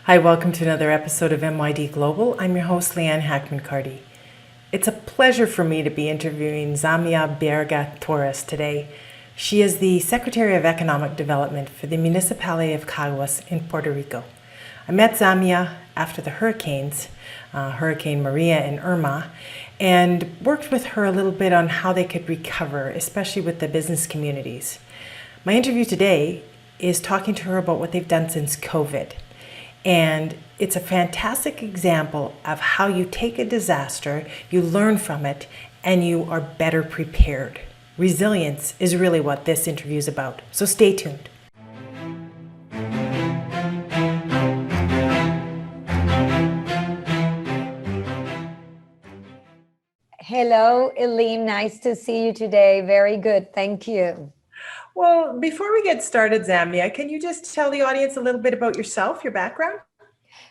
Hi, welcome to another episode of MYD Global. I'm your host, Leanne Hackman-Carty. It's a pleasure for me to be interviewing Zamia Baerga-Torres today. She is the Secretary of Economic Development for the Municipality of Caguas in Puerto Rico. I met Zamia after the hurricanes, Hurricane Maria and Irma, and worked with her a little bit on how they could recover, especially with the business communities. My interview today is talking to her about what they've done since COVID. And it's a fantastic example of how you take a disaster, you learn from it, and you are better prepared. Resilience is really what this interview is about. So stay tuned. Hello, Eileen. Nice to see you today. Very good. Thank you. Well, before we get started, Zamia, can you just tell the audience a little bit about yourself, your background?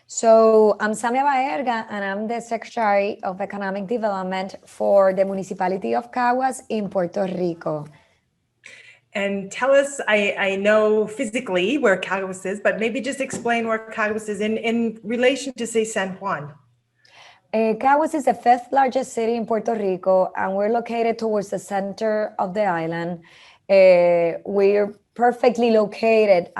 So I'm Zamia Baerga, and I'm the Secretary of Economic Development for the Municipality of Caguas in Puerto Rico. And tell us, I know physically where Caguas is, but maybe just explain where Caguas is in relation to, say, San Juan. Caguas is the fifth largest city in Puerto Rico, and we're located towards the center of the island. We're perfectly located,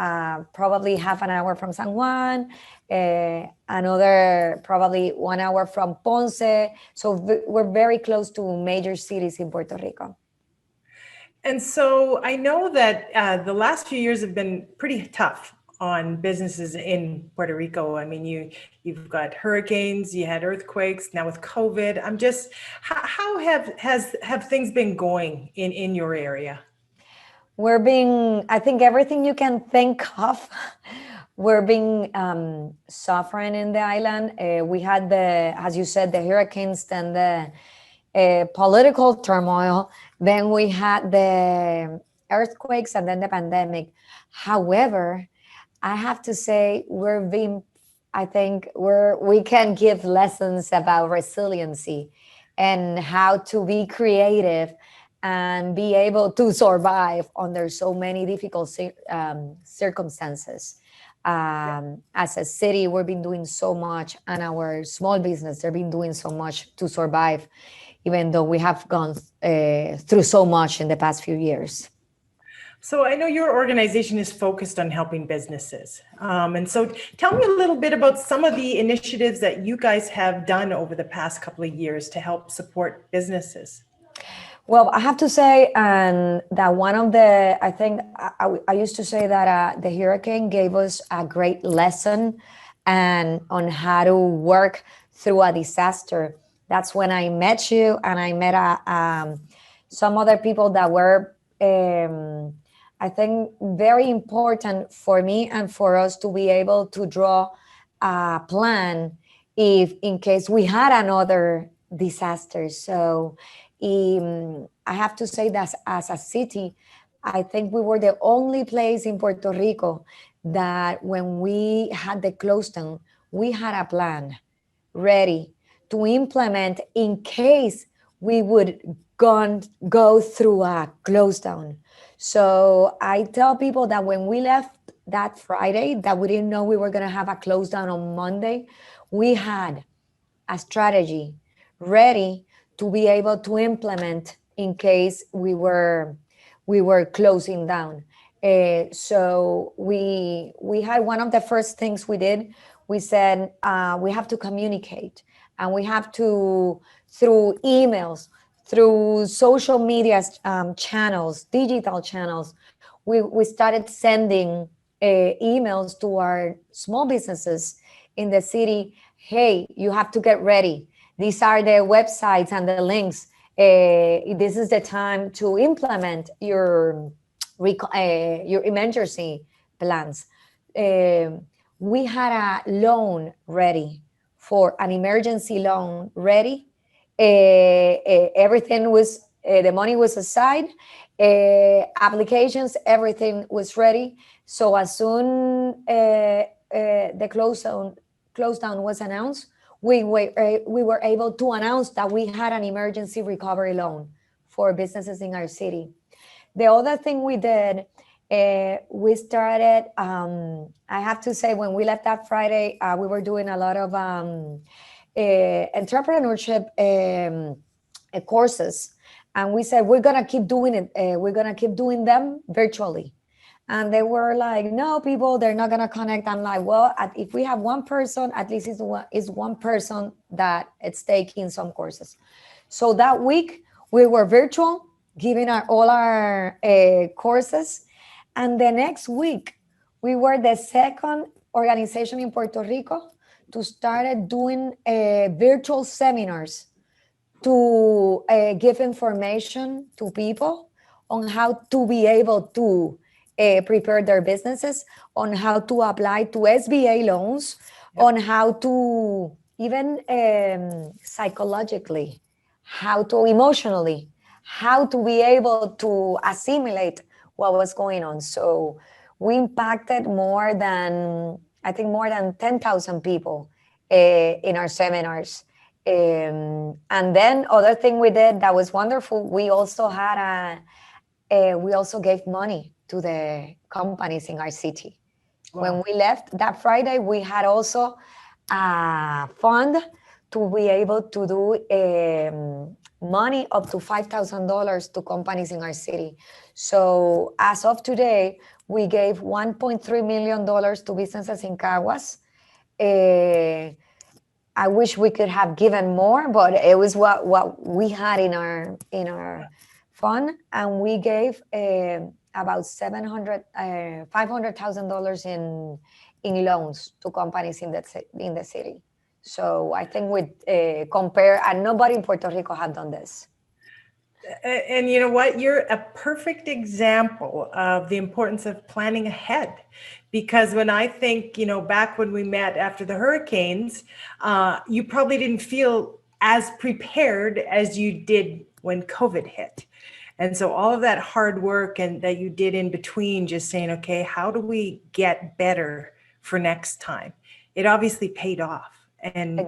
probably half an hour from San Juan, another probably 1 hour from Ponce. So we're very close to major cities in Puerto Rico. And so I know that the last few years have been pretty tough on businesses in Puerto Rico. I mean, you've got hurricanes, you had earthquakes, now with COVID. I'm just, how have things been going in your area? We're being, I think everything you can think of, we're being suffering in the island. We had as you said, the hurricanes, then the political turmoil, then we had the earthquakes, and then the pandemic. However, I have to say I think we can give lessons about resiliency and how to be creative and be able to survive under so many difficult circumstances. As a city, we've been doing so much, and our small business, they've been doing so much to survive, even though we have gone through so much in the past few years. So I know your organization is focused on helping businesses. And so tell me a little bit about some of the initiatives that you guys have done over the past couple of years to help support businesses. Well, I have to say that one of I think I used to say that the hurricane gave us a great lesson on how to work through a disaster. That's when I met you, and I met some other people that were, I think, very important for me and for us to be able to draw a plan in case we had another disaster. So I have to say that as a city, I think we were the only place in Puerto Rico that when we had the close down, we had a plan ready to implement in case we would go through a close down. So I tell people that when we left that Friday, that we didn't know we were going to have a close down on Monday, we had a strategy ready to be able to implement in case we were closing down. So we had one of the first things we did. We said we have to communicate, and we have to, through emails, through social media channels, digital channels, we started sending emails to our small businesses in the city. Hey, you have to get ready. These are the websites and the links. This is the time to implement your emergency plans. We had a loan ready, for an emergency loan ready. Everything was, the money was aside, applications, everything was ready. So as soon the close down was announced, we were able to announce that we had an emergency recovery loan for businesses in our city. The other thing we did we started, I have to say, when we left that Friday, we were doing a lot of entrepreneurship courses. And we said, we're going to keep doing it. We're going to keep doing them virtually. And they were like, no, people, they're not going to connect. I'm like, well, if we have one person, at least it's one person that it's taking some courses. So that week we were virtual, giving all our courses. And the next week, we were the second organization in Puerto Rico to start doing virtual seminars to give information to people on how to be able to prepare their businesses, on how to apply to SBA loans, on how to even psychologically, how to emotionally, how to be able to assimilate what was going on. So we impacted more than 10,000 people in our seminars. And then other thing we did that was wonderful, we also gave money to the companies in our city. Wow. When we left that Friday, we had also a fund to be able to do money up to $5,000 to companies in our city. So as of today, we gave $1.3 million to businesses in Caguas. I wish we could have given more, but it was what we had in our fund, and we gave about $500,000 in loans to companies in the city. So I think we compare, and nobody in Puerto Rico had done this. And you know what? You're a perfect example of the importance of planning ahead. Because when I think, back when we met after the hurricanes, you probably didn't feel as prepared as you did when COVID hit. And so all of that hard work and that you did in between, just saying, okay, how do we get better for next time? It obviously paid off. And,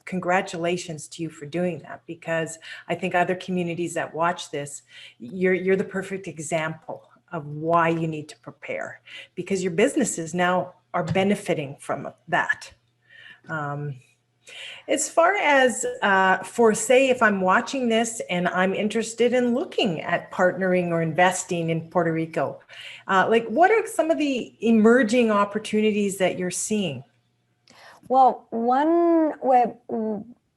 congratulations to you for doing that, because I think other communities that watch this, you're the perfect example of why you need to prepare, because your businesses now are benefiting from that. As far as say, if I'm watching this and I'm interested in looking at partnering or investing in Puerto Rico, what are some of the emerging opportunities that you're seeing? Well,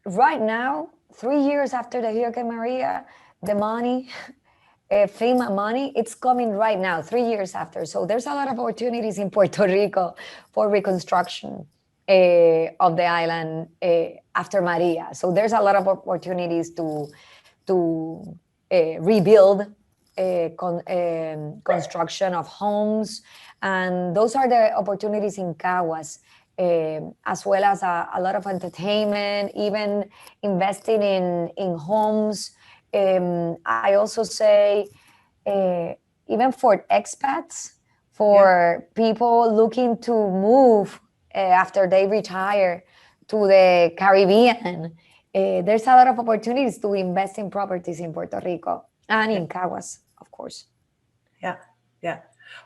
right now, 3 years after the Hurricane Maria, the money, FEMA money, it's coming right now, 3 years after. So there's a lot of opportunities in Puerto Rico for reconstruction of the island after Maria. So there's a lot of opportunities to rebuild construction of homes. And those are the opportunities in Caguas. As well as a lot of entertainment, even investing in homes. I also say even for expats, for people looking to move after they retire to the Caribbean. There's a lot of opportunities to invest in properties in Puerto Rico and in Caguas, of course. Yeah.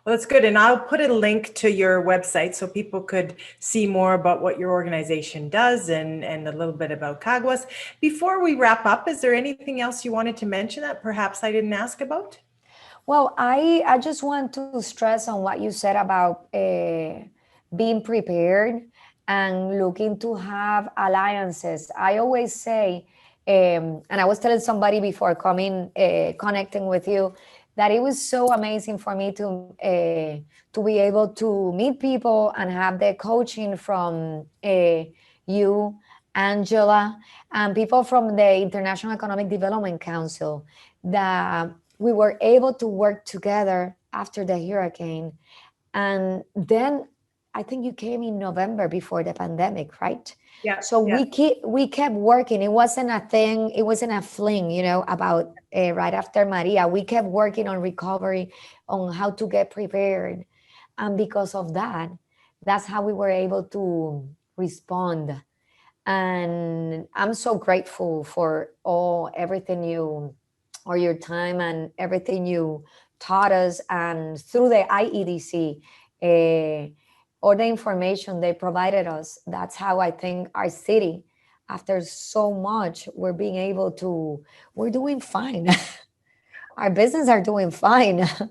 Well, that's good. And I'll put a link to your website so people could see more about what your organization does and a little bit about Caguas. Before we wrap up, is there anything else you wanted to mention that perhaps I didn't ask about? Well, I just want to stress on what you said about being prepared and looking to have alliances. I always say, and I was telling somebody before connecting with you, that it was so amazing for me to be able to meet people and have the coaching from you, Angela, and people from the International Economic Development Council, that we were able to work together after the hurricane. And then I think you came in November before the pandemic, right? Yeah. So we kept working. It wasn't a thing. It wasn't a fling, about right after Maria. We kept working on recovery, on how to get prepared. And because of that, that's how we were able to respond. And I'm so grateful for everything or your time and everything you taught us, and through the IEDC, or the information they provided us, that's how I think our city, after so much, we're doing fine. Our business are doing fine. And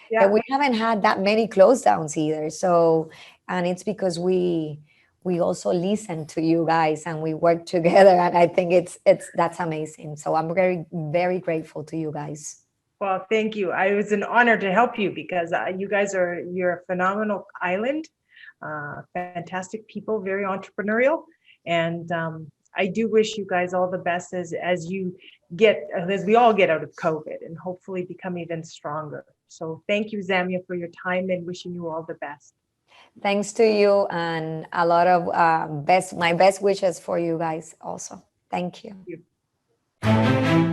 Yeah. we haven't had that many close downs either. So, and it's because we also listen to you guys and we work together. And I think that's amazing. So I'm very, very grateful to you guys. Well, thank you. It was an honor to help you because you're a phenomenal island, fantastic people, very entrepreneurial. And I do wish you guys all the best as we all get out of COVID and hopefully become even stronger. So thank you, Zamia, for your time and wishing you all the best. Thanks to you, and a lot of my best wishes for you guys also. Thank you. Thank you.